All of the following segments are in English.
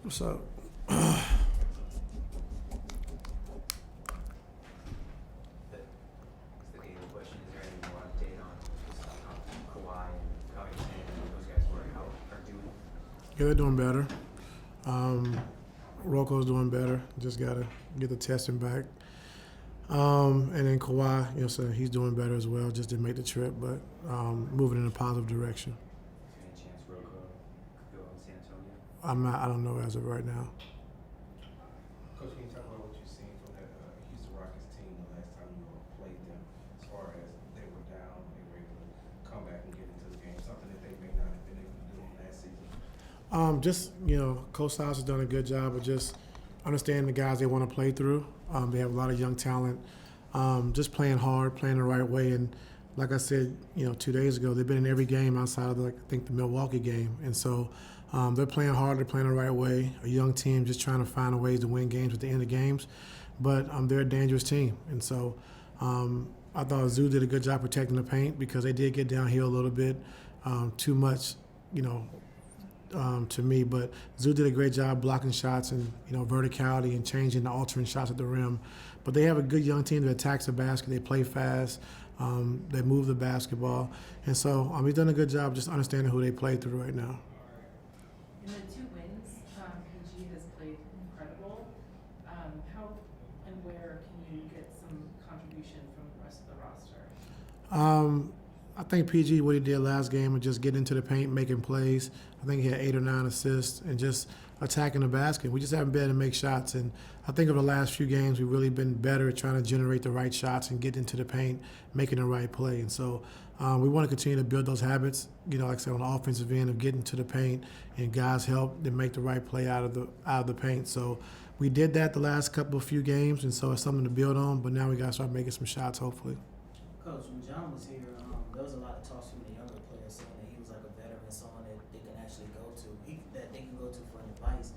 What's up? The daily question, is there any more update on just how Kawhi and how you're saying those guys were, how are doing? Yeah, they're doing better. Rocco's doing better. Just got to get the testing back. And then Kawhi, so he's doing better as well. Just didn't make the trip, but moving in a positive direction. Is there any chance Rocco could go in San Antonio? I don't know as of right now. Coach, can you talk about what you've seen from that Houston Rockets team the last time you played them, as far as they were down, they were able to come back and get into the game, something that they may not have been able to do last season? Coach House has done a good job of just understanding the guys they want to play through. They have a lot of young talent, just playing hard, playing the right way. And like I said, 2 days ago, they've been in every game outside of, I think, the Milwaukee game. And so they're playing hard, they're playing the right way. A young team just trying to find a ways to win games at the end of games. But they're a dangerous team. And so I thought Zoo did a good job protecting the paint because they did get downhill a little bit, too much, to me, but Zoo did a great job blocking shots and verticality and changing the altering shots at the rim. But they have a good young team that attacks the basket. They play fast. They move the basketball, and so he's done a good job just understanding who they play through right now. In the 2 wins, PG has played incredible. How and where can you get some contribution from the rest of the roster? I think PG, what he did last game, was just get into the paint, making plays. I think he had 8 or 9 assists and just attacking the basket. We just haven't been able to make shots. And I think over the last few games, we've really been better at trying to generate the right shots and get into the paint, making the right play. And so we want to continue to build those habits, like I said, on the offensive end of getting to the paint and guys help to make the right play out of the paint. So we did that the last few games, and so it's something to build on. But now we got to start making some shots, hopefully. Coach, when John was here, there was a lot of talks from the younger players saying that he was like a veteran, someone that they can actually go to, that they can go to for advice.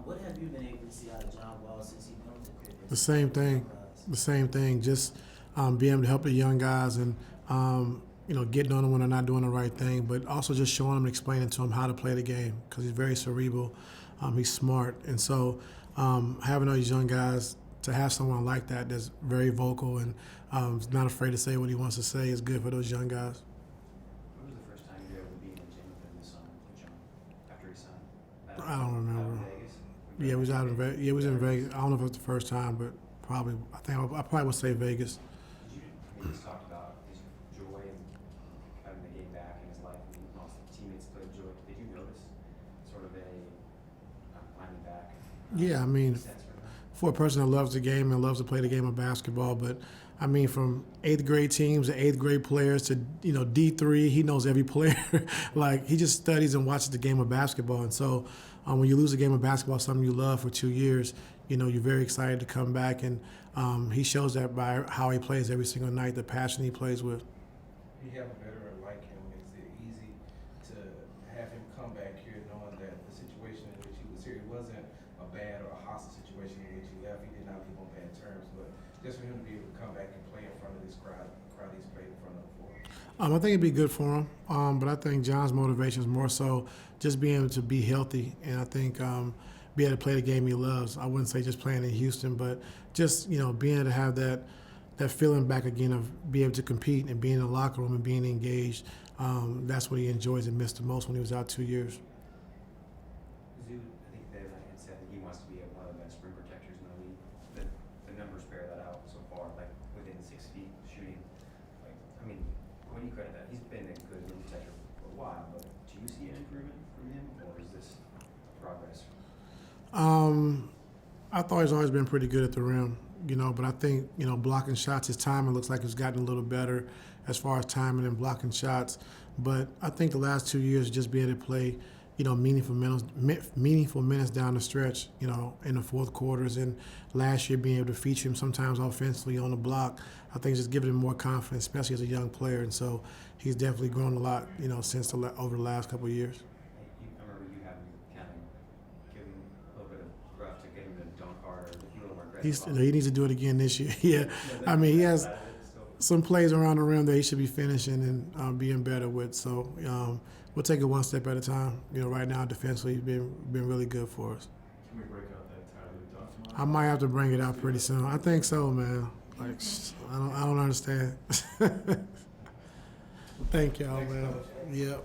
What have you been able to see out of John Wall since he comes to Clippers? The same thing. The same thing. Just being able to help the young guys and getting on them when they're not doing the right thing, but also just showing them and explaining to them how to play the game because he's very cerebral. He's smart, and so having those young guys, to have someone like that that's very vocal and is not afraid to say what he wants to say is good for those young guys. When was the first time you were able to be in the gym with him this summer, with John, after he signed? I don't remember. Out in Vegas? Yeah, we was out in Vegas. Yeah, we was in Vegas. I don't know if it was the first time, but probably. I probably would say Vegas. He just talked about his joy and having the game back in his life and also teammates played joy. Did you notice sort of a climbing back? Yeah, I mean, sense from him? for a person that loves the game and loves to play the game of basketball, but I mean, from 8th grade teams to 8th grade players to D3, he knows every player. Like he just studies and watches the game of basketball, and so when you lose a game of basketball, something you love for 2 years, you're very excited to come back, and he shows that by how he plays every single night, the passion he plays with. You have a veteran like him. Is it easy to have him come back here knowing that the situation in which he was here, it wasn't a bad or a hostile situation in which he left? He did not leave on bad terms, but just for him to be able to come back and play in front of this crowd he's played in front of before. I think it'd be good for him, but I think John's motivation is more so just being able to be healthy, and I think be able to play the game he loves. I wouldn't say just playing in Houston, but just being able to have that feeling back again of being able to compete and being in the locker room and being engaged. That's what he enjoys and missed the most when he was out 2 years. Zoo, I think Dave had said that he wants to be one of the best rim protectors in the league. The numbers bear that out so far, like within 6 feet shooting. What do you credit that? He's been a good rim protector for a while, but do you see an improvement from him, or is this progress? I thought he's always been pretty good at the rim, but I think, blocking shots, his timing looks like it's gotten a little better as far as timing and blocking shots. But I think the last 2 years just being able to play, meaningful minutes down the stretch, in the fourth quarters, and last year being able to feature him sometimes offensively on the block, I think it's just giving him more confidence, especially as a young player. And so he's definitely grown a lot, since over the last couple of years. I remember you having kind of given a little bit of rough to get him to dunk harder, a little more aggressive. He needs to do it again this year. Yeah, I mean, he has some plays around the rim that he should be finishing and being better with. So we'll take it one step at a time. Right now, defensively, he's been really good for us. Can we break out that Tyler document? I might have to bring it out pretty soon. I think so, man. Like, I don't understand. Thank y'all, Thanks, man. Coach. Yep.